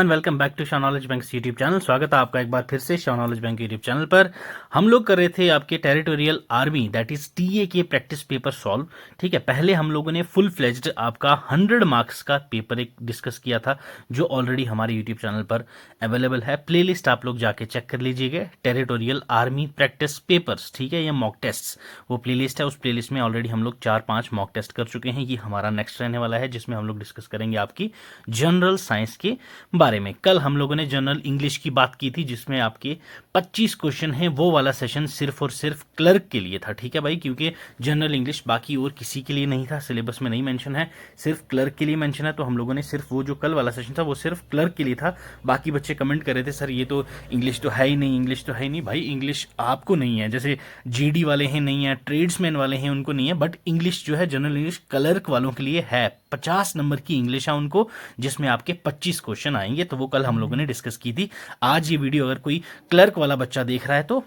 Welcome back to Shah knowledge bank YouTube channel. स्वागत है आपका एक बार फिर से Shah knowledge bank YouTube channel पर। हम लोग कर रहे थे आपके territorial army that is TA के प्रैक्टिस पेपर सॉल्व। ठीक है, पहले हम लोगों ने फुल फ्लेज्ड आपका 100 मार्क्स का पेपर एक डिस्कस किया था जो ऑलरेडी हमारे यूट्यूब चैनल पर अवेलेबल है। प्लेलिस्ट आप लोग जाके चेक कर लीजिएगा, टेरिटोरियल आर्मी प्रैक्टिस पेपर्स। ठीक है, ये मॉक टेस्ट वो प्लेलिस्ट है। उस प्लेलिस्ट में ऑलरेडी हम लोग 4-5 मॉक टेस्ट कर चुके हैं। ये हमारा नेक्स्ट रहने वाला है जिसमें हम लोग डिस्कस करेंगे आपकी जनरल साइंस के बारे में। कल हम लोगों ने जनरल इंग्लिश की बात की थी जिसमें आपके 25 क्वेश्चन हैं। वो वाला सेशन सिर्फ और सिर्फ क्लर्क के लिए था। ठीक है भाई, क्योंकि जनरल इंग्लिश बाकी और किसी के लिए नहीं था, सिलेबस में नहीं मेंशन है, सिर्फ क्लर्क के लिए मेंशन है। तो हम लोगों ने सिर्फ वो जो कल वाला सेशन था वो सिर्फ क्लर्क के लिए था। बाकी बच्चे कमेंट कर रहे थे सर ये तो इंग्लिश तो है ही नहीं, इंग्लिश तो है ही नहीं। भाई इंग्लिश आपको नहीं है, जैसे जीडी वाले हैं नहीं है, ट्रेड्समैन वाले हैं उनको नहीं है, बट इंग्लिश जो है जनरल इंग्लिश क्लर्क वालों के लिए है। 50 नंबर की इंग्लिश है उनको, जिसमें आपके 25 क्वेश्चन आएंगे। तो वो कल हम लोगों ने डिस्कस की थी। आज ये वीडियो अगर कोई क्लर्क वाला बच्चा देख रहा है तो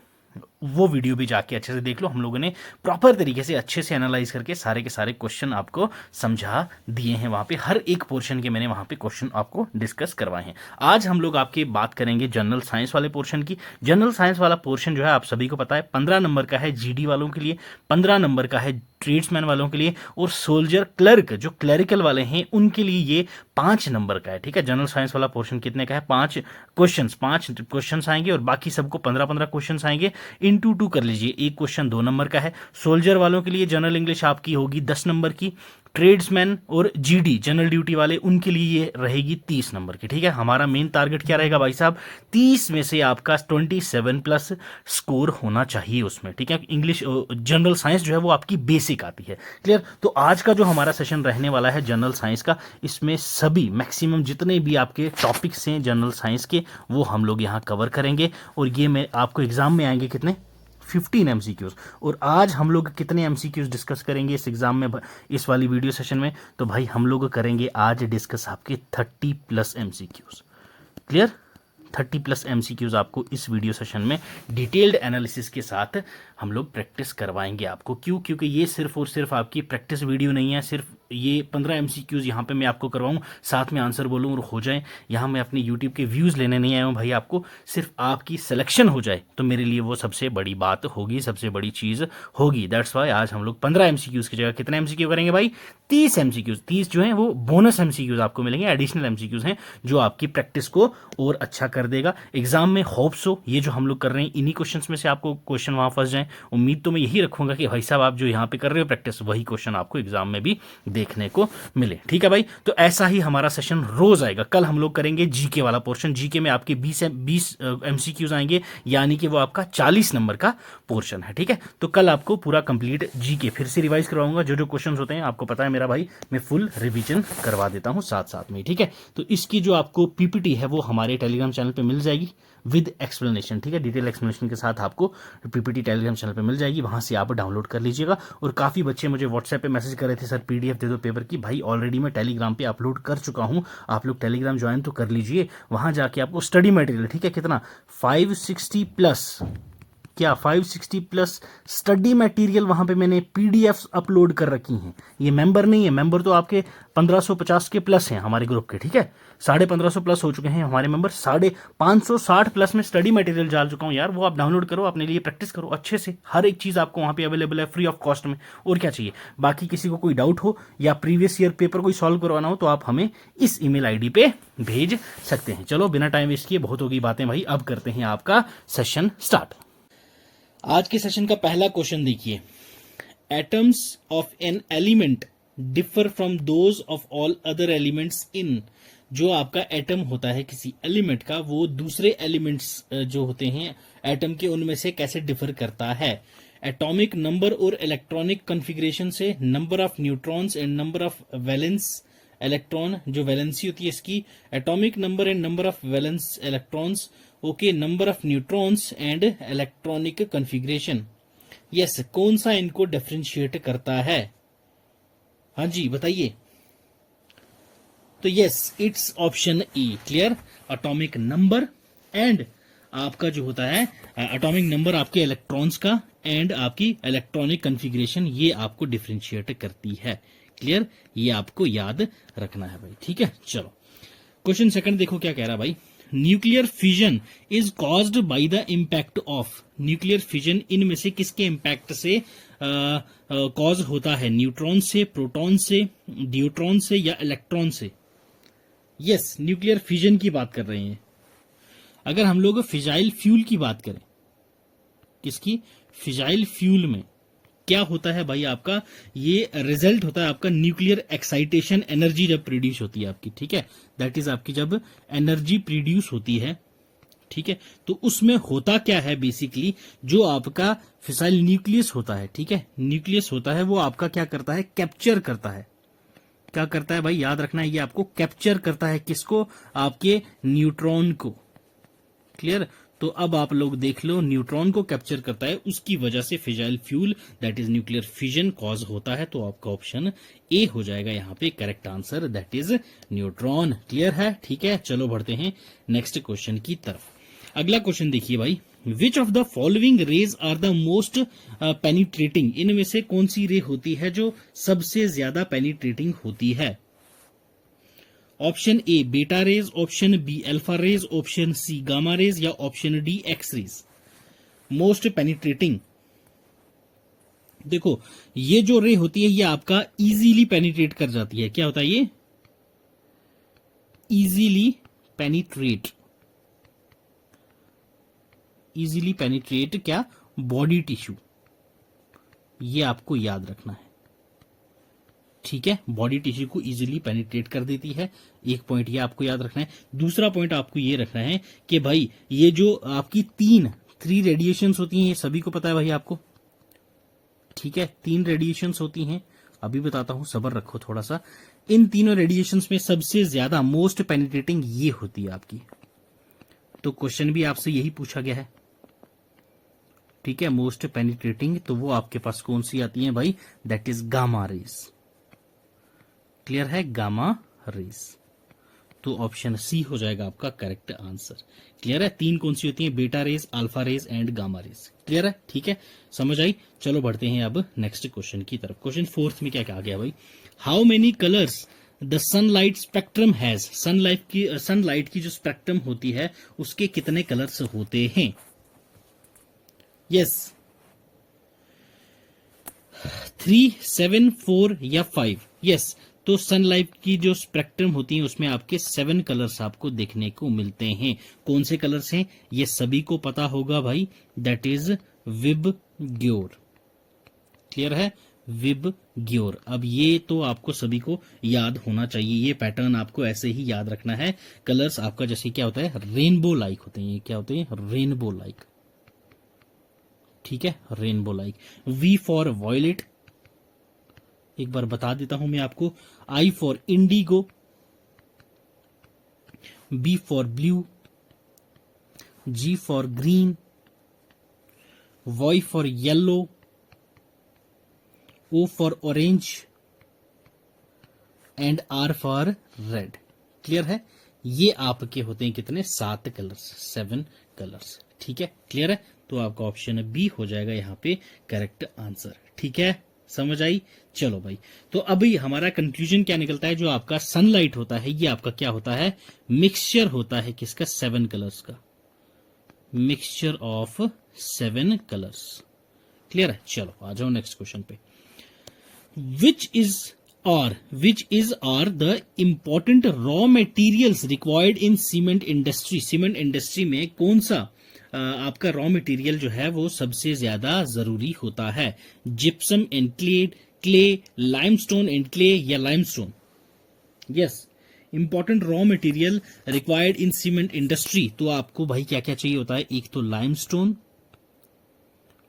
वो वीडियो भी जाके अच्छे से देख लो। हम लोगों ने प्रॉपर तरीके से अच्छे से एनालाइज करके सारे के सारे क्वेश्चन आपको समझा दिए हैं। वहां पे हर एक पोर्शन के मैंने वहां पे क्वेश्चन आपको डिस्कस करवाए हैं। आज हम लोग आपकी बात करेंगे जनरल साइंस वाले पोर्शन की। जनरल साइंस वाला पोर्शन जो है आप सभी को पता है 15 नंबर का है जीडी वालों के लिए, 15 नंबर का है ट्रेड्समैन वालों के लिए, और सोल्जर क्लर्क जो क्लरिकल वाले हैं उनके लिए ये 5 नंबर का है। ठीक है, जनरल साइंस वाला पोर्शन कितने का है? 5 क्वेश्चन आएंगे और बाकी सबको 15-15 क्वेश्चन आएंगे। इनटू 2 कर लीजिए, एक क्वेश्चन 2 नंबर का है। सोल्जर वालों के लिए जनरल इंग्लिश आपकी होगी 10 नंबर की। ट्रेड्समैन और जीडी जनरल ड्यूटी वाले उनके लिए ये रहेगी 30 नंबर की। ठीक है, हमारा मेन टारगेट क्या रहेगा भाई साहब? 30 में से आपका 27+ स्कोर होना चाहिए उसमें। ठीक है, इंग्लिश जनरल साइंस जो है वो आपकी बेसिक आती है। क्लियर? तो आज का जो हमारा सेशन रहने वाला है जनरल साइंस का, इसमें सभी मैक्सिमम जितने भी आपके टॉपिक्स हैं जनरल साइंस के वो हम लोग यहाँ कवर करेंगे। और ये मैं आपको एग्जाम में आएंगे कितने? 15 एमसीक्यूज। और आज हम लोग कितने एमसीक्यूज डिस्कस करेंगे इस एग्जाम में, इस वाली वीडियो सेशन में? तो भाई हम लोग करेंगे आज डिस्कस आपके 30+ एमसीक्यूज। क्लियर? 30+ एमसीक्यूज आपको इस वीडियो सेशन में डिटेल्ड एनालिसिस के साथ हम लोग प्रैक्टिस करवाएंगे आपको। क्यों? क्योंकि ये सिर्फ और सिर्फ आपकी प्रैक्टिस वीडियो नहीं है। सिर्फ ये 15 एमसीक्यूज यहाँ पे मैं आपको करवाऊँ, साथ में आंसर बोलूँ और हो जाए। यहाँ मैं अपने यूट्यूब के व्यूज़ लेने नहीं आया हूँ भाई, आपको सिर्फ आपकी सिलेक्शन हो जाए तो मेरे लिए वो सबसे बड़ी बात होगी, सबसे बड़ी चीज़ होगी। दैट्स वाई आज हम लोग 15 एमसीक्यूज की जगह कितने एमसीक्यू करेंगे भाई? 30 एमसीक्यूज। 30 जो है वो बोनस एमसीक्यूज आपको मिलेंगे, एडिशनल एमसीक्यूज हैं जो आपकी प्रैक्टिस को और अच्छा कर देगा एग्जाम में। होप सो ये जो हम लोग कर रहे हैं इन्हीं क्वेश्चंस में से आपको क्वेश्चन वहां फंस जाए। उम्मीद तो मैं यही रखूंगा कि भाई साहब आप जो यहाँ पे कर रहे हो प्रैक्टिस, वही क्वेश्चन आपको एग्जाम में भी देखने को मिले। ठीक है भाई, तो ऐसा ही हमारा सेशन रोज आएगा। कल हम लोग करेंगे जीके वाला पोर्शन। जीके में आपके 20 एमसीक्यूज आएंगे, यानी कि वो आपका 40 नंबर का पोर्शन है। ठीक है, तो कल आपको पूरा कंप्लीट जीके फिर से रिवाइज करवाऊंगा। जो जो क्वेश्चन होते हैं आपको पता है मेरा भाई, मैं फुल रिवीजन करवा देता हूं साथ साथ में। ठीक है, तो इसकी जो आपको पीपीटी है वो हमारे टेलीग्राम चैनल पे मिल जाएगी विद एक्सप्लेनेशन। ठीक है, डिटेल एक्सप्लेनेशन के साथ आपको पीपीटी टेलीग्राम चैनल पे मिल जाएगी, वहां से आप डाउनलोड कर लीजिएगा। और काफी बच्चे मुझे व्हाट्सएप पे मैसेज कर रहे थे सर पीडीएफ दे दो पेपर की। भाई ऑलरेडी मैं टेलीग्राम पे अपलोड कर चुका हूं, आप लोग टेलीग्राम ज्वाइन तो कर लीजिए। वहां जाके आपको स्टडी मटेरियल, ठीक है, कितना 560+ क्या 560+ स्टडी मटेरियल वहां पे मैंने पीडीएफ अपलोड कर रखी हैं। ये मेंबर नहीं है, मेंबर तो आपके 1550 के प्लस हैं हमारे ग्रुप के। ठीक है, 1550+ हो चुके हैं हमारे मेंबर। 560+ में स्टडी मटेरियल डाल चुका हूं यार, वो आप डाउनलोड करो, अपने लिए प्रैक्टिस करो अच्छे से। हर एक चीज आपको वहां पे अवेलेबल है फ्री ऑफ कॉस्ट में। और क्या चाहिए? बाकी किसी को कोई डाउट हो या प्रीवियस ईयर पेपर कोई सॉल्व करवाना हो तो आप हमें इस ईमेल आईडी पे भेज सकते हैं। चलो बिना टाइम वेस्ट किए, बहुत होगी बातें भाई, अब करते हैं आपका सेशन स्टार्ट। आज के सेशन का पहला क्वेश्चन देखिए, atoms of an element differ from those of all other elements in. जो आपका एटम होता है किसी एलिमेंट का, वो दूसरे एलिमेंट्स जो होते हैं एटम के, उनमें से कैसे डिफर करता है? एटॉमिक नंबर और इलेक्ट्रॉनिक कॉन्फ़िगरेशन से, number of neutrons and number of valence electron, जो वैलेंसी होती है इसकी, atomic number and number of valence electrons, okay, number of neutrons and electronic configuration. Yes, कौन सा इनको डिफरेंशिएट करता है? हाँ जी बताइए। तो yes, it's option E. Clear? Atomic number and आपका जो होता है एटॉमिक नंबर आपके इलेक्ट्रॉन्स का एंड आपकी इलेक्ट्रॉनिक कॉन्फ़िगरेशन, ये आपको डिफरेंशिएट करती है। क्लियर? ये आपको याद रखना है भाई। ठीक है, चलो क्वेश्चन सेकंड देखो क्या कह रहा भाई, nuclear fission is caused by the impact of, nuclear fission इनमें से किसके इम्पैक्ट से कॉज होता है, न्यूट्रॉन से, प्रोटॉन से, ड्यूट्रॉन से या इलेक्ट्रॉन से। यस, न्यूक्लियर फिजन की बात कर रहे हैं। अगर हम लोग फिजाइल फ्यूल की बात करें, किसकी, फिजाइल फ्यूल में क्या होता है भाई, आपका ये रिजल्ट होता है आपका न्यूक्लियर एक्साइटेशन एनर्जी जब प्रोड्यूस होती है आपकी, ठीक है, दैट इज आपकी जब एनर्जी प्रोड्यूस होती है, ठीक है, तो उसमें होता क्या है बेसिकली, जो आपका फिसाइल न्यूक्लियस होता है, ठीक है, न्यूक्लियस होता है वो आपका क्या करता है, कैप्चर करता है। क्या करता है भाई, याद रखना है, ये आपको कैप्चर करता है, किसको, आपके न्यूट्रॉन को। क्लियर। तो अब आप लोग देख लो, न्यूट्रॉन को कैप्चर करता है, उसकी वजह से fissile fuel that is nuclear fission cause होता है। तो आपका ऑप्शन ए हो जाएगा यहाँ पे correct answer, that is neutron. Clear है, ठीक है, चलो बढ़ते हैं नेक्स्ट क्वेश्चन की तरफ। अगला क्वेश्चन देखिए भाई, which of the following rays are the most penetrating, इनमें से कौन सी रे होती है जो सबसे ज्यादा पेनिट्रेटिंग होती है। Option A beta rays, option B alpha rays, option C gamma rays या option D X rays. Most penetrating, देखो ये जो रे होती है ये आपका इजीली पेनिट्रेट कर जाती है। क्या होता है ये, इजीली पेनिट्रेट, इजीली पेनिट्रेट क्या, बॉडी टिश्यू, ये आपको याद रखना है, ठीक है, बॉडी टिश्यू को इजीली पेनिट्रेट कर देती है। एक पॉइंट ये आपको याद रखना है। दूसरा पॉइंट आपको ये रखना है कि भाई ये जो आपकी थ्री रेडिएशंस होती हैं, ये सभी को पता है भाई आपको, ठीक है, 3 रेडिएशंस होती हैं, अभी बताता हूं, सब्र रखो थोड़ा सा। इन तीनों रेडिएशंस में सबसे ज्यादा मोस्ट पेनिट्रेटिंग ये होती है आपकी। तो क्वेश्चन भी आपसे यही पूछा गया है, ठीक है, मोस्ट पेनिट्रेटिंग, तो वो आपके पास कौन सी आती है भाई, that is gamma rays. Clear है, गामा रेज। तो ऑप्शन सी हो जाएगा आपका करेक्ट आंसर। क्लियर है, 3 कौन सी होती है, beta rays, alpha rays and gamma rays. Clear है, ठीक है, समझ आई। चलो बढ़ते हैं अब नेक्स्ट क्वेश्चन की तरफ। क्वेश्चन 4 में क्या कहा गया भाई, how many colours the sunlight spectrum has, sunlight की जो स्पेक्ट्रम होती है उसके कितने कलर्स होते हैं। यस, 3, 7, 4 या 5। यस, तो सनलाइट की जो स्पेक्ट्रम होती है उसमें आपके 7 कलर्स आपको देखने को मिलते हैं। कौन से कलर्स हैं, ये सभी को पता होगा भाई, दैट इज विबग्योर। क्लियर है, विबग्योर। अब ये तो आपको सभी को याद होना चाहिए, ये पैटर्न आपको ऐसे ही याद रखना है। कलर्स आपका जैसे क्या होता है, रेनबो लाइक होते हैं, ये क्या होते हैं, रेनबो लाइक, ठीक है, rainbow like. V for violet, एक बार बता देता हूं मैं आपको, I for indigo, B for blue, G for green, Y for yellow, O for orange and R for red. Clear है, ये आपके होते हैं कितने, 7 कलर्स, 7 कलर्स, ठीक है, क्लियर है। तो आपका ऑप्शन बी हो जाएगा यहाँ पे करेक्ट आंसर, ठीक है, समझ आई। चलो भाई, तो अभी हमारा कंक्लूजन क्या निकलता है, जो आपका सनलाइट होता है ये आपका क्या होता है, मिक्सचर होता है किसका, 7 कलर्स का, मिक्सचर ऑफ 7 कलर्स। क्लियर है, चलो आ जाओ नेक्स्ट क्वेश्चन पे। Which is are the important raw materials required in cement industry, cement industry में कौन सा आपका रॉ मटेरियल जो है वो सबसे ज्यादा जरूरी होता है, gypsum and clay, limestone and clay या limestone. Yes, important raw material required in cement industry, तो आपको भाई क्या क्या चाहिए होता है, एक तो limestone,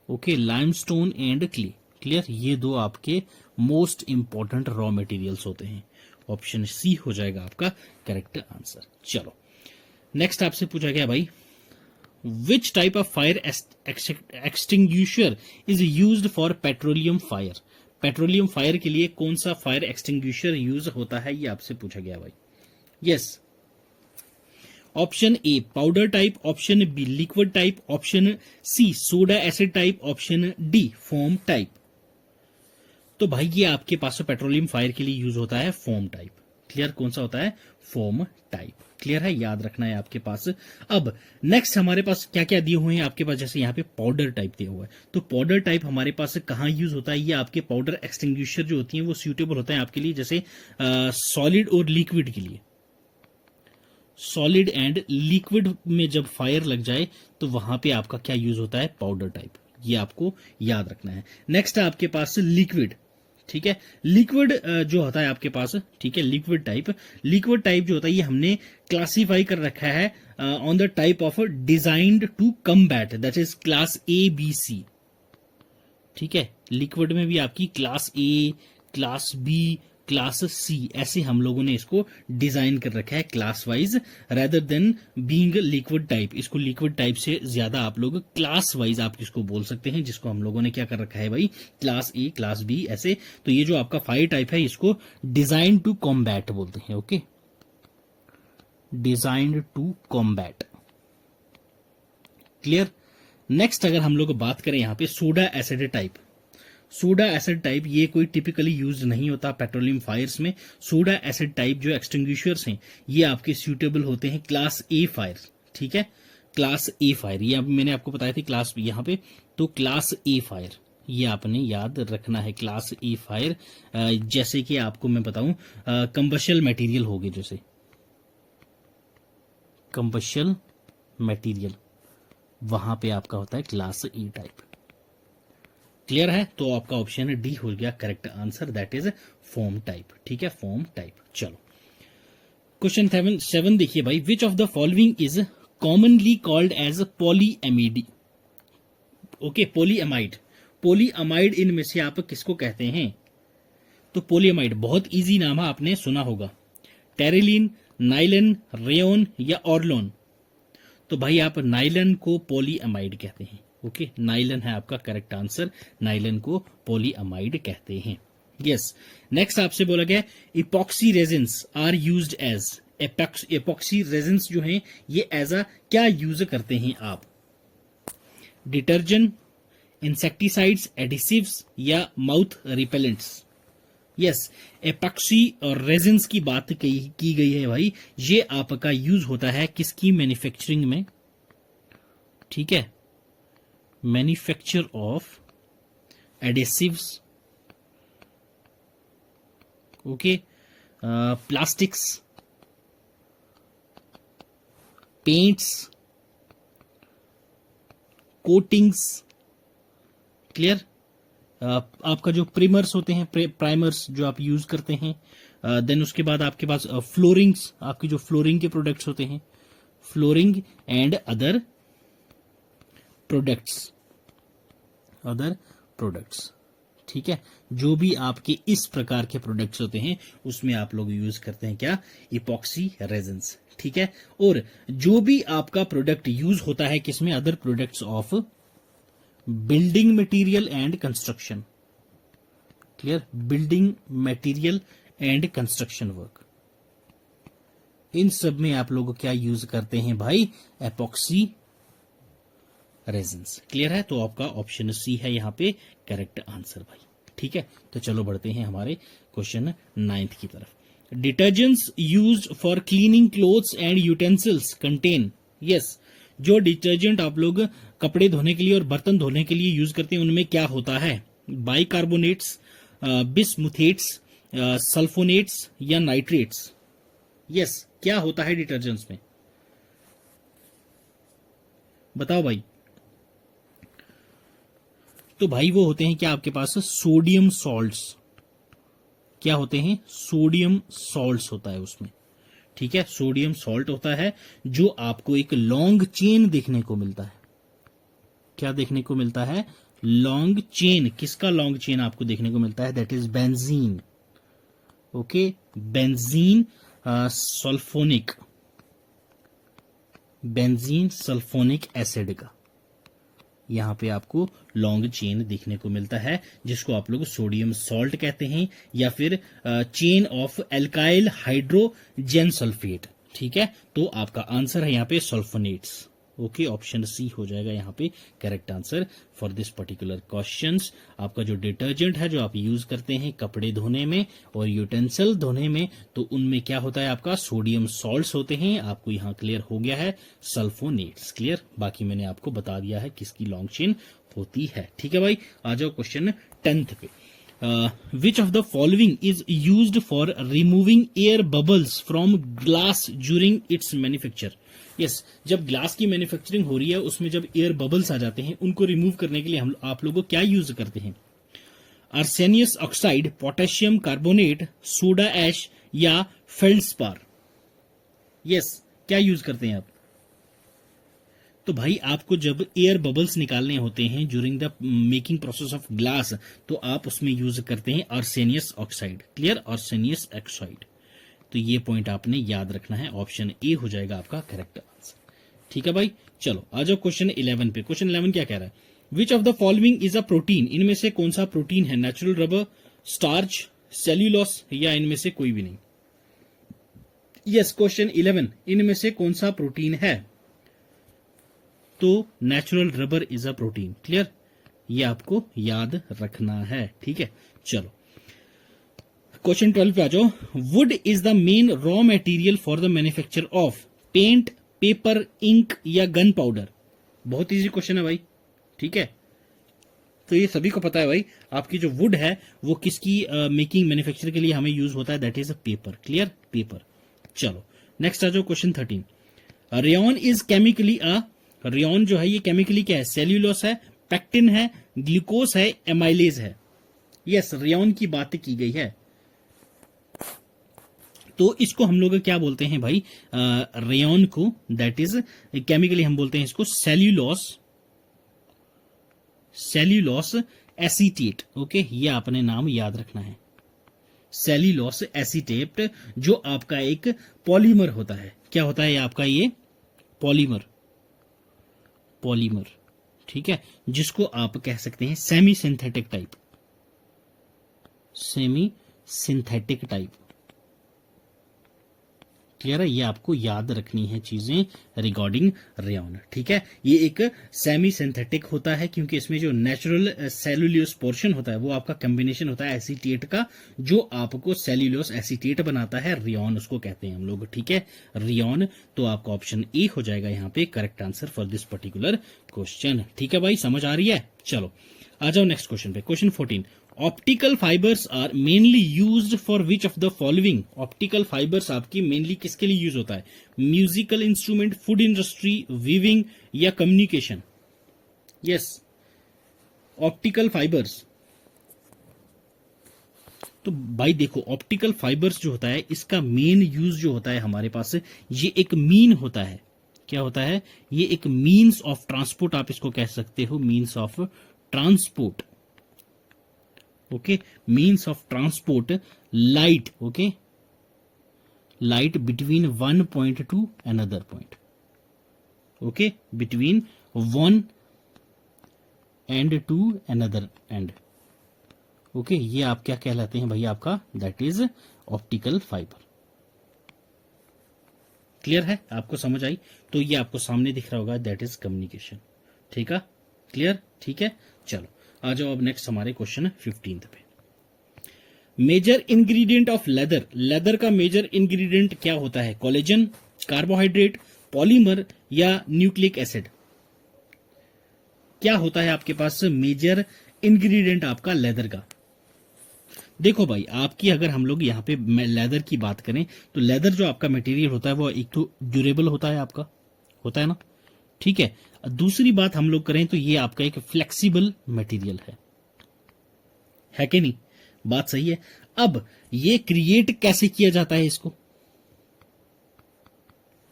okay, limestone and clay. Clear, ये 2 आपके मोस्ट इंपॉर्टेंट रॉ मटेरियल्स होते हैं। ऑप्शन सी हो जाएगा आपका करेक्ट आंसर। चलो नेक्स्ट आपसे पूछा गया भाई, Which type of fire extinguisher is used for petroleum fire? Petroleum fire के लिए कौन सा फायर एक्सटिंग्विशर यूज होता है, ये आपसे पूछा गया भाई। Yes, option A powder type, option B liquid type, option C soda acid type, option D foam type. तो भाई ये आपके पास पेट्रोलियम फायर के लिए यूज होता है फोम टाइप। क्लियर, कौन सा होता है, फोम टाइप। क्लियर है, याद रखना है आपके पास। अब नेक्स्ट हमारे पास क्या क्या दिए हुए हैं आपके पास, जैसे यहाँ पे पाउडर टाइप दिया हुआ है, तो पाउडर टाइप हमारे पास कहाँ यूज होता है, ये आपके पाउडर एक्सटिंग्विशर जो होती हैं वो सूटेबल होता है आपके लिए, जैसे सॉलिड और लिक्विड के लिए। सॉलिड एंड लिक्विड में जब फायर लग जाए तो वहां पे आपका क्या यूज होता है, पाउडर टाइप, ये आपको याद रखना है। नेक्स्ट है आपके पास लिक्विड, ठीक है, लिक्विड जो होता है आपके पास, ठीक है, लिक्विड टाइप जो होता है ये हमने क्लासिफाई कर रखा है on the type of designed to combat, that is class A B C. ठीक है, लिक्विड में भी आपकी class A, class B, class C, ऐसे हम लोगों ने इसको डिजाइन कर रखा है class wise, rather than being liquid type. इसको लिक्विड टाइप से ज्यादा आप लोग क्लास वाइज आप इसको बोल सकते हैं, जिसको हम लोगों ने क्या कर रखा है भाई, क्लास ए, क्लास बी, ऐसे। तो ये जो आपका फायर टाइप है इसको डिजाइन टू कॉम्बैट बोलते हैं। Okay, designed to combat, clear. Next अगर हम लोग बात करें यहाँ पे soda acid type, soda acid type ये कोई टिपिकली यूज नहीं होता पेट्रोलियम फायर्स में। सोडा एसिड टाइप जो एक्सटिंग्विशर्स हैं ये आपके सूटेबल होते हैं क्लास ए फायर, ठीक है, क्लास ए फायर, ये मैंने आपको बताया थी क्लास यहाँ पे, तो क्लास ए फायर ये आपने याद रखना है, क्लास ए फायर। जैसे कि आपको मैं बताऊं कंबशल मटेरियल हो गए, जैसे कंबशल मटेरियल, वहां पे आपका होता है क्लास ए टाइप। क्लियर है, तो आपका ऑप्शन डी हो गया correct answer, that is foam type. ठीक है, फोम टाइप। चलो क्वेश्चन 7 देखिए भाई, which of the following is commonly called as polyamid. Okay, polyamide, polyamide इनमें से आप किसको कहते हैं, तो पॉलीएमाइड बहुत इजी नाम है, आपने सुना होगा, टेरिलीन, नाइलन, रेयोन या ऑर्लोन। तो भाई आप नाइलन को पॉलीएमाइड कहते हैं। ओके, नाइलन है आपका करेक्ट आंसर, नाइलन को पॉलीएमाइड कहते हैं। यस, नेक्स्ट आपसे बोला गया epoxy resins are used as, epoxy resins जो हैं ये एज अ क्या यूज करते हैं आप, डिटर्जेंट, इंसेक्टिसाइड्स, एडिसिव्स या माउथ रिपेलेंट्स। यस, एपॉक्सी और रेजिन्स की बात की गई है भाई, ये आपका यूज होता है किसकी मैन्युफैक्चरिंग में, ठीक है, manufacture of adhesives, okay, plastics, paints, coatings. Clear, आपका जो प्रिमर्स होते हैं, प्राइमर्स जो आप यूज करते हैं, देन उसके बाद आपके पास फ्लोरिंग्स, आपकी जो फ्लोरिंग के प्रोडक्ट्स होते हैं, flooring and other products, other products. ठीक है, जो भी आपके इस प्रकार के प्रोडक्ट्स होते हैं उसमें आप लोग यूज करते हैं क्या, इपॉक्सी रेजिन्स। ठीक है, और जो भी आपका प्रोडक्ट यूज होता है किसमें, other products of building material and construction. Clear, building material and construction work, इन सब में आप लोग क्या यूज करते हैं भाई, एपॉक्सी रेजिन्स। क्लियर है, तो आपका ऑप्शन सी है यहाँ पे करेक्ट आंसर भाई। ठीक है, तो चलो बढ़ते हैं हमारे क्वेश्चन 9 की तरफ। Detergents used for cleaning clothes and utensils contain, yes, जो डिटर्जेंट आप लोग कपड़े धोने के लिए और बर्तन धोने के लिए यूज करते हैं उनमें क्या होता है, बाइकार्बोनेट्स, बिस्मुथेट्स, सल्फोनेट्स या नाइट्रेट्स। यस, क्या होता है डिटर्जेंट्स में, बताओ भाई। तो भाई वो होते हैं क्या आपके पास, सोडियम सॉल्ट्स। क्या होते हैं, सोडियम सॉल्ट्स होता है उसमें। ठीक है, सोडियम सॉल्ट होता है जो आपको एक लॉन्ग चेन देखने को मिलता है। क्या देखने को मिलता है, लॉन्ग चेन। किसका लॉन्ग चेन आपको देखने को मिलता है, that is benzene. Okay, benzene sulphonic, benzene sulphonic acid का यहां पे आपको लॉन्ग चेन देखने को मिलता है, जिसको आप लोग सोडियम सॉल्ट कहते हैं या फिर chain of alkyl hydrogen sulphate. ठीक है, तो आपका आंसर है यहाँ पे सल्फोनेट्स। ओके, ऑप्शन सी हो जाएगा यहाँ पे correct answer for this particular questions. आपका जो डिटर्जेंट है जो आप यूज करते हैं कपड़े धोने में और यूटेंसिल धोने में, तो उनमें क्या होता है आपका सोडियम सॉल्ट्स होते हैं। आपको यहाँ क्लियर हो गया है, सल्फोनेट्स। क्लियर, बाकी मैंने आपको बता दिया है किसकी लॉन्ग चेन होती है। ठीक है भाई, आ जाओ क्वेश्चन 10th पे। Which of the following is used for removing air bubbles from glass during its manufacture? Yes, जब ग्लास की मैन्युफैक्चरिंग हो रही है उसमें जब एयर बबल्स आ जाते हैं उनको रिमूव करने के लिए हम आप लोगों क्या यूज करते हैं? Arsenious oxide, potassium carbonate, soda ash या फेल्डस्पार? यस, क्या यूज करते हैं आप? तो भाई आपको जब एयर बबल्स निकालने होते हैं during the making process of glass, तो आप उसमें यूज करते हैं arsenious oxide. Clear, arsenious oxide. तो ये पॉइंट आपने याद रखना है, ऑप्शन ए हो जाएगा आपका करेक्ट आंसर। ठीक है भाई, चलो आ जाओ क्वेश्चन 11 पे। क्वेश्चन 11 क्या कह रहा है? विच of the following is a protein? इनमें से कौन सा प्रोटीन है? नेचुरल रबर, स्टार्च, सेल्यूलोस या इनमें से कोई भी नहीं? यस, क्वेश्चन 11, इनमें से कौन सा प्रोटीन है? तो natural rubber is a protein. Clear, ये आपको याद रखना है। ठीक है, चलो क्वेश्चन 12 पे आ जाओ। Wood is the main raw material for the manufacture of paint, paper, ink या गन पाउडर? बहुत इजी क्वेश्चन है भाई। ठीक है, तो ये सभी को पता है भाई, आपकी जो वुड है वो किसकी मेकिंग मैन्युफैक्चर के लिए हमें यूज होता है? That is a paper. Clear, paper. चलो नेक्स्ट आ जाओ question 13। Rayon is chemically a, rayon जो है ये केमिकली क्या है? सेल्यूलोस है, पेक्टिन है, ग्लूकोज है, एमाइलेज है? यस, रेयन की बात की गई है। तो इसको हम लोग क्या बोलते हैं भाई? रेयन को, दैट इज केमिकली हम बोलते हैं इसको सेल्यूलोस, सेल्यूलोस एसीटेट। ओके, ये आपने नाम याद रखना है, सेल्यूलोस एसीटेट, जो आपका एक पॉलीमर होता है। क्या होता है आपका ये? Polymer, polymer. ठीक है, जिसको आप कह सकते हैं semi synthetic type, semi synthetic type. Clear है, ये आपको याद रखनी है चीजें रिगार्डिंग रेयन। ठीक है, ये एक सेमी सिंथेटिक होता है क्योंकि इसमें जो नेचुरल सेल्यूलोस पोर्शन होता है वो आपका कॉम्बिनेशन होता है एसीटेट का, जो आपको सेल्यूलोस एसीटेट बनाता है। रेयन उसको कहते हैं हम लोग। ठीक है, रेयन। तो आपका ऑप्शन ए हो जाएगा यहाँ पे correct answer for this particular question. ठीक है भाई, समझ आ रही है? चलो आ जाओ नेक्स्ट क्वेश्चन पे। Question 14। Optical fibres are mainly used for which of the following? Optical fibres आपकी मेनली किसके लिए यूज होता है? Musical instrument, food industry, weaving या कम्युनिकेशन? Yes, optical fibres. तो भाई देखो, ऑप्टिकल फाइबर्स जो होता है इसका मेन यूज जो होता है हमारे पास, ये एक मीन होता है। क्या होता है? ये एक मीन्स ऑफ ट्रांसपोर्ट, आप इसको कह सकते हो means of transport. Okay, means of transport light. Okay, light between one point to another point. Okay, between one and to another end. Okay, ये आप क्या कहलाते हैं भाई? आपका that is optical fibre. Clear है? आपको समझ आई? तो ये आपको सामने दिख रहा होगा, दैट इज कम्युनिकेशन। ठीक है, क्लियर? ठीक है, चलो आ जाओ अब नेक्स्ट हमारे क्वेश्चन 15 पे। Major ingredient of leather, leather का मेजर इंग्रेडिएंट क्या होता है? कोलेजन, कार्बोहाइड्रेट, पॉलीमर या न्यूक्लिक एसिड? क्या होता है आपके पास मेजर इंग्रेडिएंट आपका लेदर का? देखो भाई, आपकी अगर हम लोग यहाँ पे लेदर की बात करें तो लेदर जो आपका मटेरियल होता है वो एक तो ड्यूरेबल होता है, आपका होता है ना? ठीक है, दूसरी बात हम लोग करें तो ये आपका एक फ्लेक्सिबल मटेरियल है कि नहीं? बात सही है। अब ये क्रिएट कैसे किया जाता है इसको?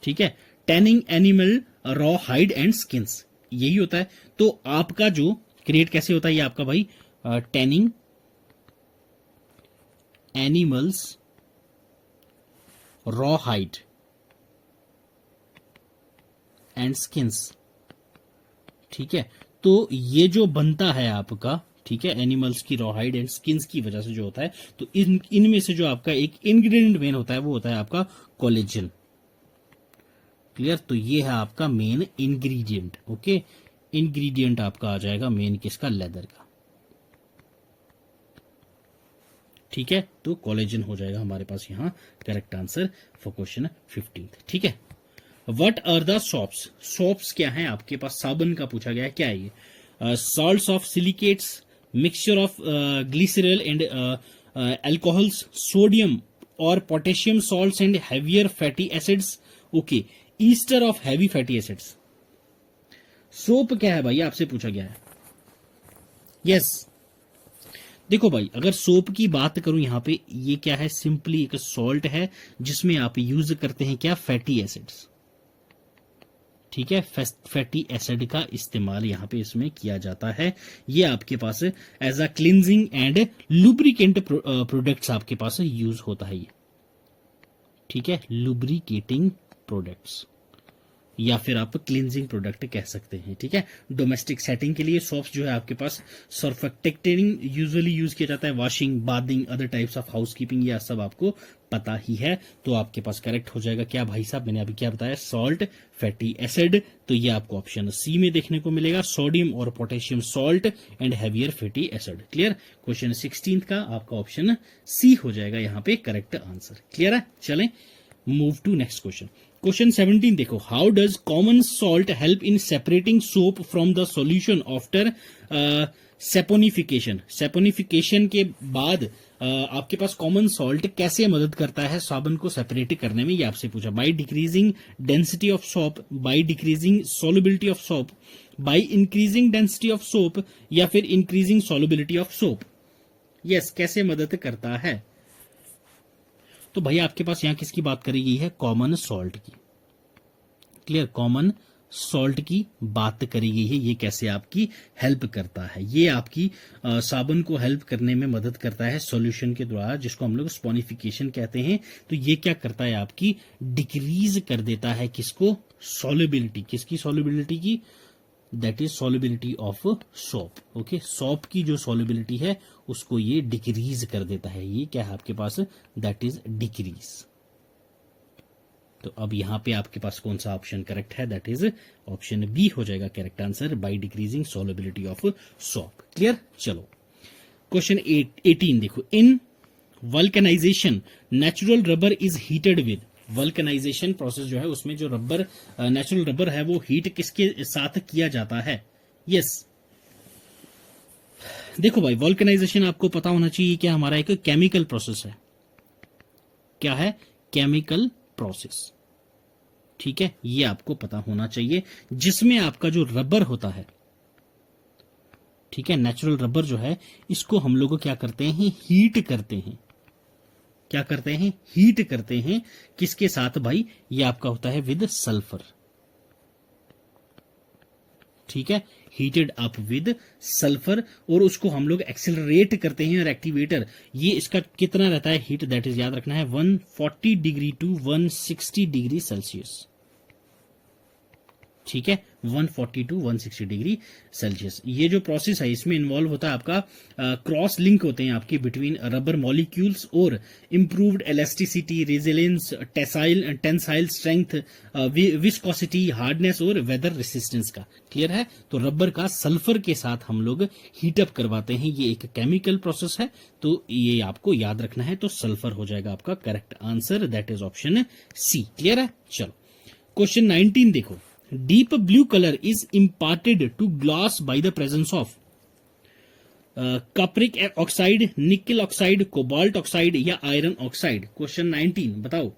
ठीक है, tanning animal raw hide and skins, यही होता है। तो आपका जो क्रिएट कैसे होता है ये आपका भाई tanning animals raw hide and skins. ठीक है, तो ये जो बनता है आपका, ठीक है, एनिमल्स की रॉ हाइड एंड स्किन्स की वजह से जो होता है, तो इनमें से जो आपका एक इंग्रेडिएंट मेन होता है वो होता है आपका कोलेजन। क्लियर, तो ये है आपका मेन इंग्रेडिएंट। ओके, इंग्रेडिएंट आपका आ जाएगा मेन किसका, लेदर का। ठीक है, तो कोलेजन हो जाएगा हमारे पास यहाँ करेक्ट आंसर फॉर क्वेश्चन 15। ठीक है, what are the soaps, soaps क्या है आपके पास, साबुन का पूछा गया है, क्या है ये, salts of silicates, mixture of glycerol and alcohols, sodium और potassium salts and heavier fatty acids, okay, ester of heavy fatty acids. Soap क्या है भाई, आपसे पूछा गया है। यस देखो भाई, अगर सोप की बात करूं यहां पे, ये क्या है, सिंपली एक सॉल्ट है जिसमें आप यूज करते हैं क्या, फैटी एसिड्स। ठीक है, फैटी एसिड का इस्तेमाल यहां पे इसमें किया जाता है। ये आपके पास as a cleansing and lubricant products आपके पास यूज होता है ये। ठीक है, लुब्रिकेटिंग प्रोडक्ट्स या फिर आप क्लींजिंग प्रोडक्ट कह सकते हैं। ठीक है, डोमेस्टिक सेटिंग के लिए सोप्स जो है आपके पास सर्फेक्टेटिंग यूजुअली यूज किया जाता है, washing, bathing, other types of housekeeping, यह सब आपको पता ही है। तो आपके पास करेक्ट हो जाएगा क्या भाई साहब, मैंने अभी क्या बताया, सॉल्ट, फैटी एसिड। तो ये आपको ऑप्शन सी में देखने को मिलेगा, सोडियम और potassium salt and heavier fatty acid. Clear, question 16 का आपका ऑप्शन सी हो जाएगा यहाँ पे करेक्ट आंसर। क्लियर है, चलें move to next question. Question 17 देखो, how does common salt help in separating soap from the solution after saponification. Saponification के बाद आपके पास कॉमन सॉल्ट कैसे मदद करता है साबुन को सेपरेट करने में, ये आपसे पूछा। By decreasing density of soap, bye decreasing solubility of soap, by increasing density of soap, या फिर increasing solubility of soap. Yes, कैसे मदद करता है। तो भाई आपके पास यहां किसकी बात करी गई है, कॉमन सॉल्ट की। क्लियर, कॉमन सॉल्ट की बात करी गई है। ये कैसे आपकी हेल्प करता है, ये आपकी साबुन को हेल्प करने में मदद करता है सॉल्यूशन के द्वारा, जिसको हम लोग स्पोनिफिकेशन कहते हैं। तो ये क्या करता है, आपकी डिक्रीज कर देता है किसको, सॉल्युबिलिटी, किसकी सॉल्युबिलिटी की, that is solubility of soap. Okay, soap की जो सॉल्युबिलिटी है उसको ये डिक्रीज कर देता है। ये क्या है आपके पास, दैट इज डिक्रीज। तो अब यहां पे आपके पास कौन सा ऑप्शन करेक्ट है, दैट इज ऑप्शन बी हो जाएगा correct answer, by decreasing solubility of soap. Clear, चलो क्वेश्चन 18 देखो, in vulcanization natural rubber is heated with. Vulcanization process जो है उसमें जो रबर, नेचुरल रबर है, वो हीट किसके साथ किया जाता है। यस देखो भाई, वल्कनाइजेशन आपको पता होना चाहिए क्या, हमारा एक केमिकल प्रोसेस है। क्या है, केमिकल प्रोसेस। ठीक है, ये आपको पता होना चाहिए, जिसमें आपका जो रबर होता है, ठीक है, नेचुरल रबर जो है, इसको हम लोग क्या करते हैं, हीट करते हैं। क्या करते हैं, हीट करते हैं, किसके साथ भाई, ये आपका होता है विद सल्फर। ठीक है, हीटेड अप विद सल्फर, और उसको हम लोग एक्सेलरेट करते हैं। और एक्टिवेटर, ये इसका कितना रहता है हीट, दैट इज याद रखना है 140 डिग्री टू 160 डिग्री सेल्सियस। ठीक है, 140 टू 160 डिग्री सेल्सियस। ये जो प्रोसेस है इसमें इन्वॉल्व होता है आपका क्रॉस लिंक होते हैं आपके बिटवीन रबर मॉलिक्यूल्स और improved elasticity, resilience, tensile strength, viscosity, hardness और वेदर रेसिस्टेंस का। क्लियर है, तो रबर का सल्फर के साथ हम लोग हीटअप करवाते हैं। ये एक केमिकल प्रोसेस है, तो ये आपको याद रखना है। तो सल्फर हो जाएगा आपका correct answer, that is option C. Clear है, चलो क्वेश्चन 19 देखो, deep blue color is imparted to glass by the presence of cupric oxide, nickel oxide, cobalt oxide या आयरन ऑक्साइड। क्वेश्चन 19 बताओ।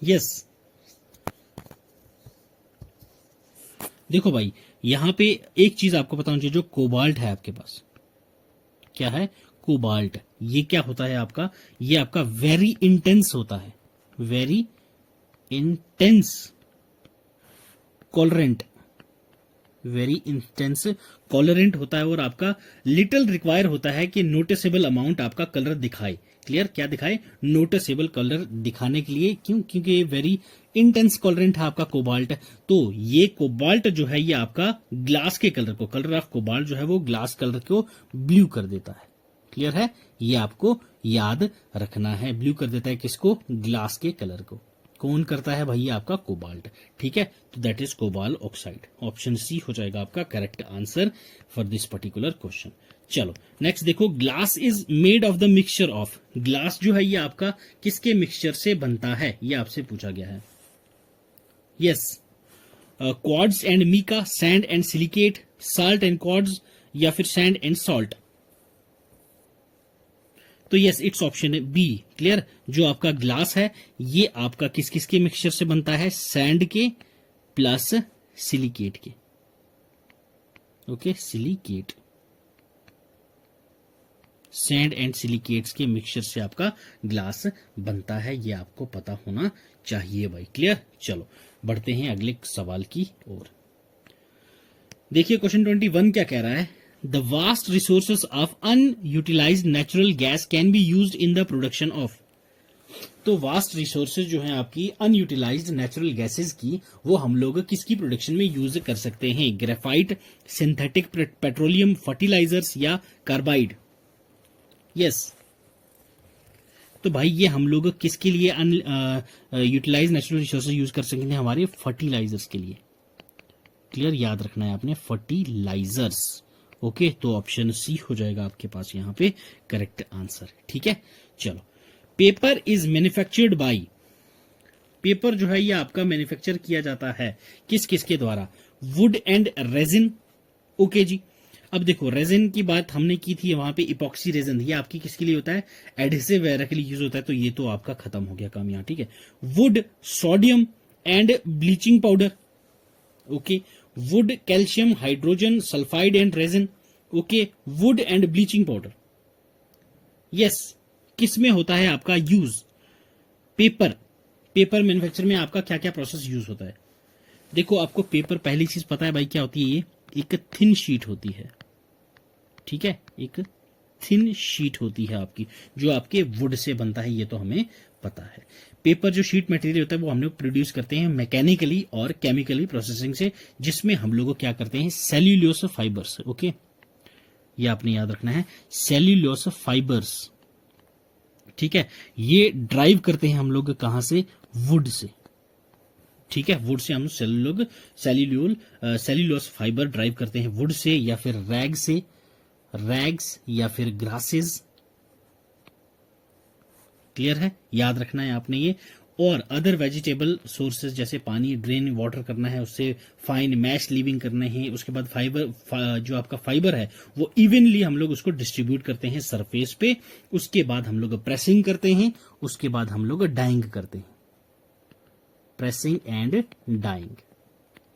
यस देखो भाई, यहां पे एक चीज आपको पता होनी चाहिए, जो कोबाल्ट है आपके पास, क्या है, कोबाल्ट। ये क्या होता है आपका, ये आपका वेरी इंटेंस होता है, वेरी इंटेंस कॉलरेंट, वेरी इंटेंस कॉलरेंट होता है, और आपका लिटिल रिक्वायर होता है कि नोटिसेबल अमाउंट आपका कलर दिखाए। क्लियर, क्या दिखाए, नोटिसेबल कलर दिखाने के लिए। क्यों, क्योंकि ये वेरी इंटेंस कॉलरेंट है आपका कोबाल्ट। तो ये कोबाल्ट जो है, ये आपका ग्लास के कलर को, कलर ऑफ कोबाल्ट जो है वो ग्लास कलर को ब्लू कर देता है। क्लियर है, ये आपको याद रखना है। ब्लू कर देता है किसको? ग्लास के कलर को। कौन करता है भैया? आपका कोबाल्ट। ठीक है, तो that is cobalt oxide. Option C हो जाएगा आपका correct answer for this particular question. चलो नेक्स्ट देखो, glass is made of the mixture of. Glass जो है ये आपका किसके मिक्सचर से बनता है, ये आपसे पूछा गया है। Yes, quartz and mica, sand and silicate, salt and quartz, या फिर सैंड एंड सॉल्ट। तो yes, it's option B. Clear? जो आपका ग्लास है ये आपका किस किस के मिक्सचर से बनता है? सैंड के प्लस सिलिकेट के। Okay, silicate, sand and silicates के मिक्सचर से आपका ग्लास बनता है, ये आपको पता होना चाहिए भाई। क्लियर? चलो बढ़ते हैं अगले सवाल की ओर। देखिए क्वेश्चन 21 क्या कह रहा है? The vast resources of unutilised natural gas can be used in the production of. तो वास्ट रिसोर्सेज जो हैं आपकी अनयूटिलाइज्ड नेचुरल गैसेस की, वो हम लोग किसकी प्रोडक्शन में यूज कर सकते हैं? ग्रेफाइट, सिंथेटिक पेट्रोलियम, फर्टिलाइजर्स या कार्बाइड। यस, तो भाई ये हम लोग किसके लिए यूटिलाइज नेचुरल रिसोर्सेज यूज कर सकते हैं? हमारे फर्टिलाइजर्स के लिए। क्लियर? याद रखना है आपने, फर्टिलाइजर्स। ओके, तो ऑप्शन सी हो जाएगा आपके पास यहां पे करेक्ट आंसर। ठीक है, चलो। Paper is manufactured by. Paper जो है ये आपका मैन्युफैक्चर किया जाता है किस किस के द्वारा? Would and resin. ओके जी, अब देखो रेजिन की बात हमने की थी, वहां पे इपॉक्सी रेजिन, ये आपकी किसके लिए होता है? एडहेसिव वगैरह के लिए यूज होता है, तो ये तो आपका खत्म हो गया काम यहाँ। ठीक है, would, sodium and bleaching powder. Okay, would, calcium, hydrogen, sulphide and resin. Okay, would and bleaching powder. Yes, किस में होता है आपका यूज? पेपर। पेपर मैन्युफैक्चर में आपका क्या क्या प्रोसेस यूज होता है? देखो आपको पेपर, पहली चीज पता है भाई क्या होती है? ये एक थिन शीट होती है। ठीक है, एक थिन शीट होती है आपकी, जो आपके वुड से बनता है, ये तो हमें पता है। पेपर जो शीट मटेरियल होता है वो हम लोग प्रोड्यूस करते हैं मैकेनिकली और केमिकली प्रोसेसिंग से, जिसमें हम लोग क्या करते हैं? Cellulose fibres. ओके, ये आपने याद रखना है, सेल्यूलोस फाइबर्स। ठीक है, ये ड्राइव करते हैं हम लोग कहां से? Would say. ठीक है, वुड से हम सेल्यूलोस फाइबर ड्राइव करते हैं वुड से, या फिर रैग से, रैग्स या फिर ग्रासेस। क्लियर है? याद रखना है आपने ये। और अदर वेजिटेबल सोर्सेज जैसे पानी ड्रेन वाटर करना है, उससे फाइन मैश लीविंग करने हैं, उसके बाद फाइबर जो आपका फाइबर है वो इवनली हम लोग उसको डिस्ट्रीब्यूट करते हैं सरफेस पे, उसके बाद हम लोग प्रेसिंग करते हैं, उसके बाद हम लोग डाइंग करते हैं, प्रेसिंग एंड डाइंग।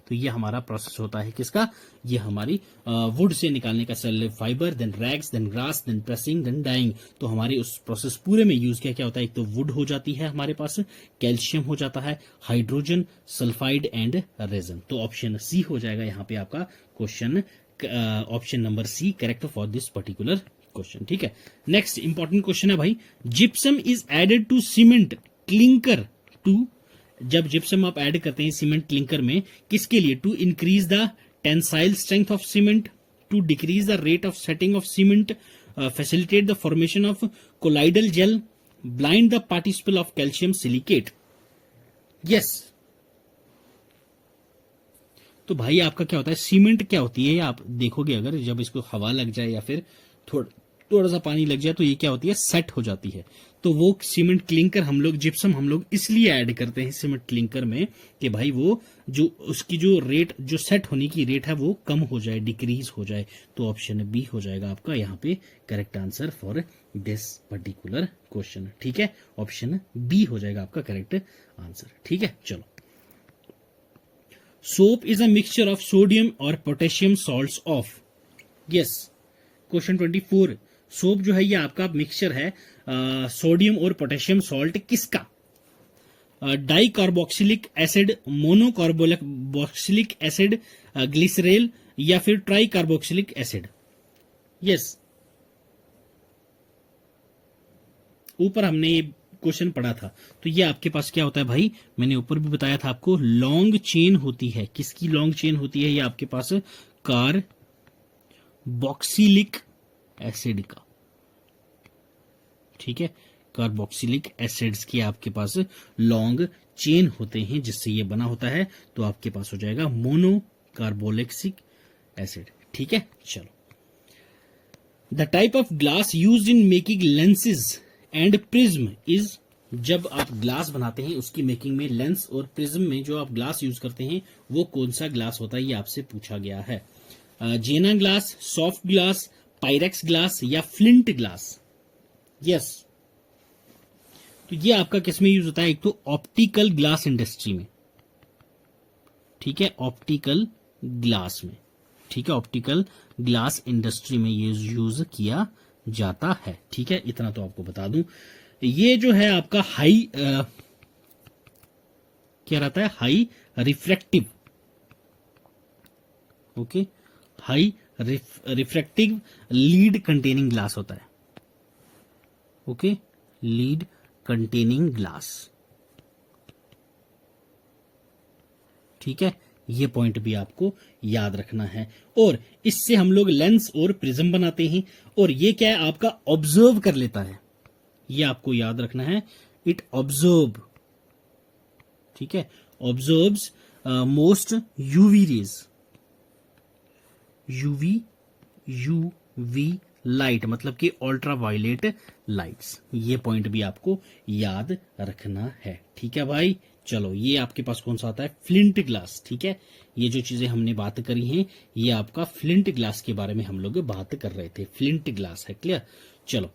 तो ये हमारा प्रोसेस होता है किसका? ये हमारी वुड से निकालने का, cell fibre, then rags, then grass, then pressing, then dyeing. तो हमारे उस प्रोसेस पूरे में यूज क्या क्या होता है? एक तो वुड हो जाती है हमारे पास, कैल्शियम हो जाता है, हाइड्रोजन, सल्फाइड एंड रेजन। तो ऑप्शन सी हो जाएगा यहाँ पे आपका question, option number C correct for this particular question. ठीक है, नेक्स्ट इंपॉर्टेंट क्वेश्चन है भाई, gypsum is added to cement clinker to. जब जिप्सम आप ऐड करते हैं सीमेंट क्लिंकर में, किसके लिए? To increase the tensile strength of cement, to decrease the rate of setting of cement, facilitate the formation of colloidal jail, blind the participle of calcium silicate. Yes, तो भाई आपका क्या होता है? सीमेंट क्या होती है? आप देखोगे अगर जब इसको हवा लग जाए या फिर थोड़ा सा पानी लग जाए तो ये क्या होती है? सेट हो जाती है। तो वो सीमेंट क्लिंकर हम लोग, जिप्सम हम लोग इसलिए ऐड करते हैं सीमेंट क्लिंकर में कि भाई वो जो उसकी जो रेट, जो सेट होने की रेट है वो कम हो जाए, डिक्रीज हो जाए। तो ऑप्शन बी हो जाएगा आपका यहाँ पे correct answer for this particular question. ठीक है, ऑप्शन बी हो जाएगा आपका करेक्ट आंसर। ठीक है, चलो। Soap is a mixture of sodium और potassium salts of. Yes, question 24, soap जो है ये आपका मिक्सचर है सोडियम और पोटेशियम सॉल्ट किसका? Dicarboxylic acid, monocarboxylic acid, glycerol, या फिर ट्राई कार्बोक्सिलिक एसिड। यस, ऊपर हमने ये क्वेश्चन पढ़ा था, तो ये आपके पास क्या होता है भाई? मैंने ऊपर भी बताया था आपको, लॉन्ग चेन होती है। किसकी लॉन्ग चेन होती है? ये आपके पास कार्बोक्सिलिक एसिड का। ठीक है, कार्बोक्सिलिक एसिड्स के आपके पास लॉन्ग चेन होते हैं जिससे ये बना होता है, तो आपके पास हो जाएगा मोनो कार्बोक्सिलिक एसिड। ठीक है, चलो। The type of glass used in making lenses and prism is, जब आप ग्लास बनाते हैं उसकी मेकिंग में लेंस और प्रिज्म में जो आप ग्लास यूज करते हैं वो कौन सा ग्लास होता है, ये आपसे पूछा गया है। Jena glass, soft glass, pyrex glass या फ्लिंट ग्लास। यस, तो ये आपका किस में यूज होता है, एक तो ऑप्टिकल ग्लास इंडस्ट्री में, ठीक है, ऑप्टिकल ग्लास में, ठीक है, ऑप्टिकल ग्लास इंडस्ट्री में ये यूज किया जाता है। ठीक है, इतना तो आपको बता दूं। ये जो है आपका हाई क्या रहता है, high refractive, okay, high refractive lead containing glass होता है, ओके, लीड कंटेनिंग ग्लास। ठीक है, ये पॉइंट भी आपको याद रखना है। और इससे हम लोग लेंस और प्रिज्म बनाते हैं, और ये क्या है आपका ऑब्जर्व कर लेता है, ये आपको याद रखना है, इट ऑब्जर्व, ठीक है, observes most UV rays, UV light मतलब कि अल्ट्रा वायलेट लाइट्स। ये पॉइंट भी आपको याद रखना है। ठीक है भाई, चलो, ये आपके पास कौन सा आता है, फ्लिंट ग्लास। ठीक है, ये जो चीजें हमने बात करी हैं ये आपका फ्लिंट ग्लास के बारे में हम लोग बात कर रहे थे, फ्लिंट ग्लास है, क्लियर। चलो,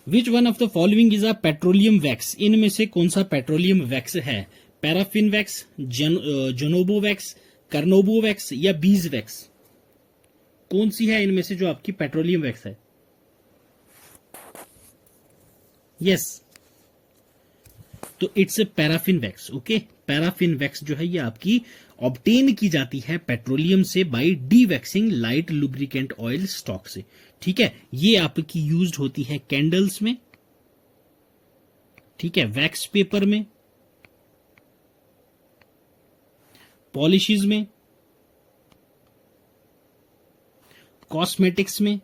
which one of the following is a petroleum wax, इनमें से कौन सा पेट्रोलियम वैक्स है, पैराफिन वैक्स, जोनोबो वैक्स, कार्नोबो वैक्स या बीज वैक्स, कौन सी है इनमें से जो आपकी पेट्रोलियम वैक्स है। यस, तो it's paraffin wax. Okay, paraffin wax जो है ये आपकी ऑब्टेन की जाती है पेट्रोलियम से by dewaxing light lubricant oil stock से। ठीक है, ये आपकी यूज्ड होती है कैंडल्स में, ठीक है, वैक्स पेपर में, पॉलिशेज में, कॉस्मेटिक्स में,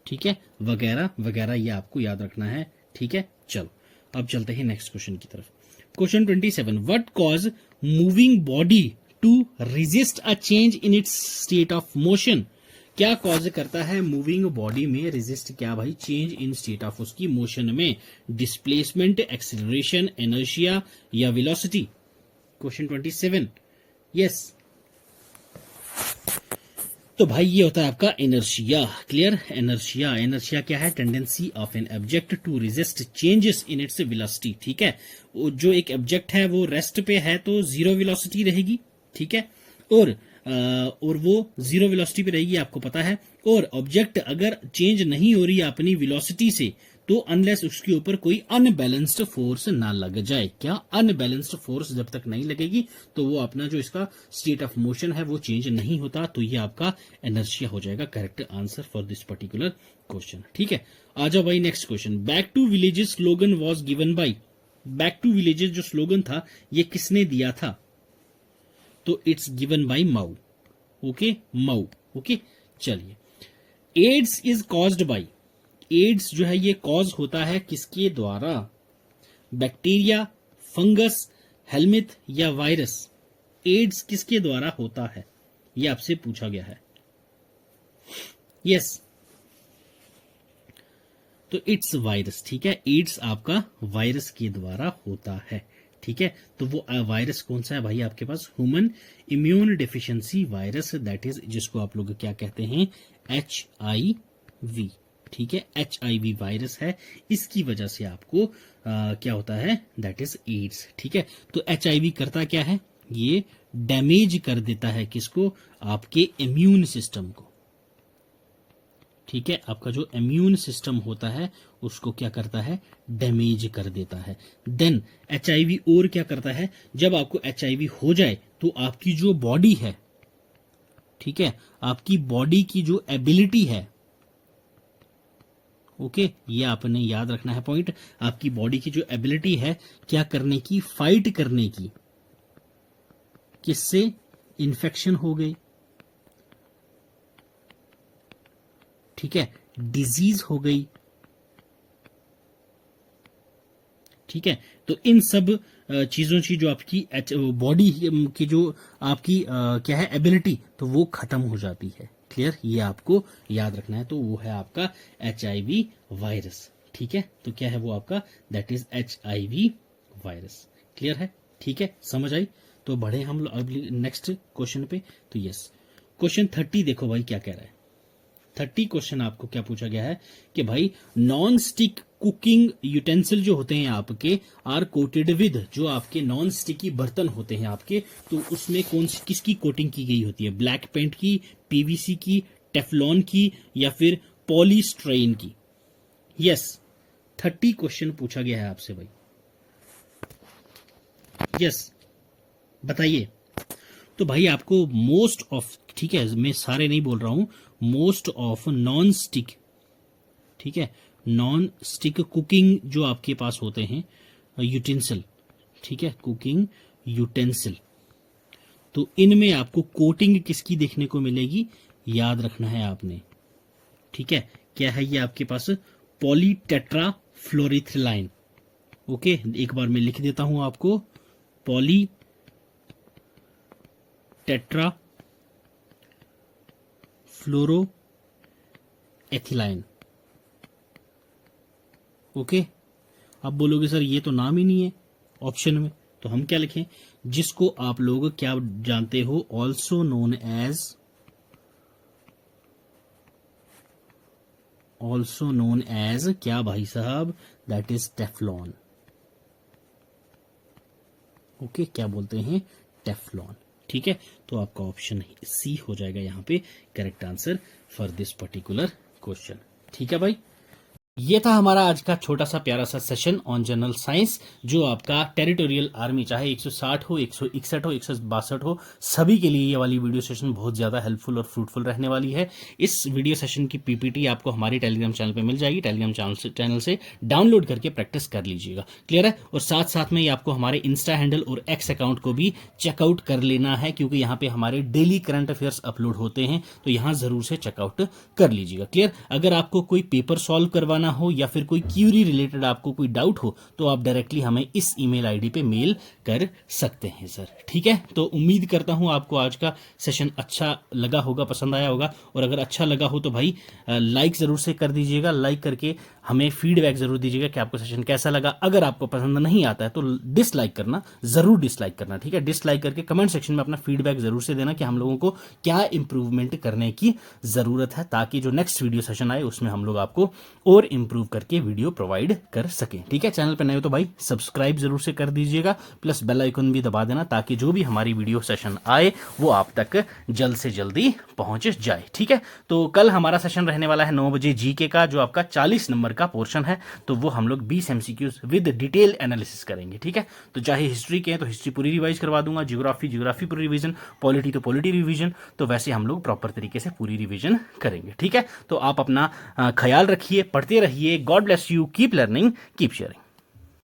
ठीक है, वगैरह वगैरह, ये आपको याद रखना है। ठीक है, चलो अब चलते हैं नेक्स्ट क्वेश्चन की तरफ। Question 27, what cause moving body to resist a change in its state of motion, क्या कॉज करता है मूविंग बॉडी में रेजिस्ट, क्या भाई, चेंज इन स्टेट ऑफ उसकी मोशन में, डिस्प्लेसमेंट, एक्सेलरेशन, इनर्शिया या वेलोसिटी। क्वेश्चन 27, यस, तो भाई ये होता है आपका इनर्शिया, क्लियर। इनर्शिया, इनर्शिया क्या है, tendency of an object to resist changes in its velocity. ठीक है, जो एक ऑब्जेक्ट है वो रेस्ट पे है तो जीरो वेलोसिटी रहेगी, ठीक है, और वो जीरो वेलोसिटी पे रहेगी, आपको पता है। और ऑब्जेक्ट अगर चेंज नहीं हो रही है अपनी वेलोसिटी से, तो अनलेस उसके ऊपर कोई अनबैलेंस्ड फोर्स ना लग जाए, क्या, अनबैलेंस्ड फोर्स जब तक नहीं लगेगी तो वो अपना जो इसका स्टेट ऑफ मोशन है वो चेंज नहीं होता, तो ये आपका इनर्शिया हो जाएगा correct answer for this particular question. ठीक है, आ जाओ भाई next question. Back to villages slogan was given by, back to villages जो स्लोगन था ये किसने दिया था, तो it's given by Mao, okay, Mao, okay. चलिए, AIDS is caused by, AIDS जो है ये कॉज होता है किसके द्वारा, बैक्टीरिया, फंगस, हेलमिथ या वायरस, एड्स किसके द्वारा होता है, ये आपसे पूछा गया है। यस, तो इट्स वायरस, ठीक है, एड्स आपका वायरस के द्वारा होता है। ठीक है, तो वो वायरस कौन सा है भाई आपके पास, human immune deficiency virus, that is, जिसको आप लोग क्या कहते हैं, HIV। ठीक है, HIV वायरस है, इसकी वजह से आपको क्या होता है, दैट इज एड्स। ठीक है, तो HIV करता क्या है, ये डैमेज कर देता है किसको, आपके इम्यून सिस्टम को। ठीक है, आपका जो इम्यून सिस्टम होता है उसको क्या करता है, डैमेज कर देता है। देन HIV और क्या करता है, जब आपको HIV हो जाए तो आपकी जो बॉडी है, ठीक है, आपकी बॉडी की जो एबिलिटी है, ओके, ये आपने याद रखना है पॉइंट, आपकी बॉडी की जो एबिलिटी है क्या करने की, फाइट करने की, किससे, इन्फेक्शन हो गई, ठीक है, डिजीज हो गई, ठीक है। तो इन सब चीजों की जो आपकी बॉडी की जो आपकी क्या है एबिलिटी, तो वो खत्म हो जाती है। क्लियर, ये आपको याद रखना है। तो वो है आपका HIV वायरस, ठीक है। तो क्या है वो आपका, that is HIV virus. Clear है, ठीक है, समझ आई। तो बढ़े हम लोग अगली नेक्स्ट क्वेश्चन पे। तो यस, क्वेश्चन 30 देखो भाई क्या कह रहा है। 30 क्वेश्चन आपको क्या पूछा गया है कि भाई नॉन स्टिक कुकिंग यूटेंसिल जो होते हैं आपके आर कोटेड विद, जो आपके नॉन स्टिकी बर्तन होते हैं आपके, तो उसमें कौन सी किसकी कोटिंग की गई होती है, ब्लैक पेंट की, PVC की, टेफलॉन की, या फिर पॉलीस्ट्रेन की। यस, 30 क्वेश्चन पूछा गया है आपसे भाई। यस, बताइए। तो भाई आपको मोस्ट ऑफ, ठीक है, मैं सारे नहीं बोल रहा हूं, मोस्ट ऑफ नॉन स्टिक, ठीक है, नॉन स्टिक कुकिंग जो आपके पास होते हैं यूटेंसिल, ठीक है, कुकिंग यूटेंसिल, तो इनमें आपको कोटिंग किसकी देखने को मिलेगी, याद रखना है आपने, ठीक है। क्या है ये आपके पास, पॉलीटेट्रा फ्लोरिथ्राइन। ओके, एक बार मैं लिख देता हूं आपको, पॉली टेट्रा फ्लोरो एथिलाइन। ओके, आप बोलोगे सर ये तो नाम ही नहीं है ऑप्शन में, तो हम क्या लिखें, जिसको आप लोग क्या जानते हो, ऑल्सो नोन एज क्या भाई साहब, दैट इज टेफ्लॉन। ओके, क्या बोलते हैं, टेफ्लॉन, ठीक है। तो आपका ऑप्शन C हो जाएगा यहाँ पे correct answer for this particular question, ठीक है भाई। ये था हमारा आज का छोटा सा प्यारा सा सेशन ऑन जनरल साइंस, जो आपका टेरिटोरियल आर्मी, चाहे 160 हो, 161 हो, 162 हो, सभी के लिए ये वाली वीडियो सेशन बहुत ज़्यादा हेल्पफुल और फ्रूटफुल रहने वाली है। इस वीडियो सेशन की PPT आपको हमारे टेलीग्राम चैनल पे मिल जाएगी, टेलीग्राम चैनल से डाउनलोड करके प्रैक्टिस कर लीजिएगा। क्लियर है। और साथ साथ में ये आपको हमारे इंस्टा हैंडल और X अकाउंट को भी चेकआउट कर लेना है, क्योंकि यहाँ पे हमारे डेली करंट अफेयर्स अपलोड होते हैं, तो यहाँ ज़रूर से चेकआउट कर लीजिएगा। क्लियर। अगर आपको कोई पेपर सॉल्व करवाना हो या फिर कोई क्यूरी रिलेटेड आपको कोई डाउट हो, तो आप डायरेक्टली हमें इस ईमेल आईडी पे मेल कर सकते हैं सर, ठीक है। तो उम्मीद करता हूं आपको आज का सेशन अच्छा लगा होगा, पसंद आया होगा। और अगर अच्छा लगा हो तो भाई लाइक ज़रूर से कर दीजिएगा, लाइक करके हमें फीडबैक ज़रूर दीजिएगा कि आपको सेशन कैसा लगा। अगर आपको पसंद नहीं आता है तो डिसलाइक करना, ज़रूर डिसलाइक करना, ठीक है। डिसलाइक करके कमेंट सेक्शन में अपना फीडबैक ज़रूर से देना कि हम लोगों को क्या इंप्रूवमेंट करने की ज़रूरत है, ताकि जो नेक्स्ट वीडियो सेशन आए उसमें हम लोग आपको और इंप्रूव करके वीडियो प्रोवाइड कर सकें, ठीक है। चैनल पर नए हो तो भाई सब्सक्राइब जरूर से कर दीजिएगा, प्लस बेल आइकन भी दबा देना, ताकि जो भी हमारी वीडियो सेशन आए वो आप तक जल्द से जल्दी पहुंच जाए, ठीक है। तो कल हमारा सेशन रहने वाला है 9 बजे GK का, जो आपका 40 नंबर का पोर्शन है, तो वो हम लोग 20 MCQs विद डिटेल एनालिसिस करेंगे, ठीक है। तो चाहे हिस्ट्री के हैं तो हिस्ट्री पूरी रिवाइज करवा दूंगा, ज्योग्राफी पूरी रिवीजन, पॉलिटी तो पॉलिटी रिवीजन, तो वैसे हम लोग प्रॉपर तरीके से पूरी रिवीजन करेंगे, ठीक है। तो आप अपना ख्याल रखिए, पढ़ते रहिए। God bless you, keep learning, keep sharing.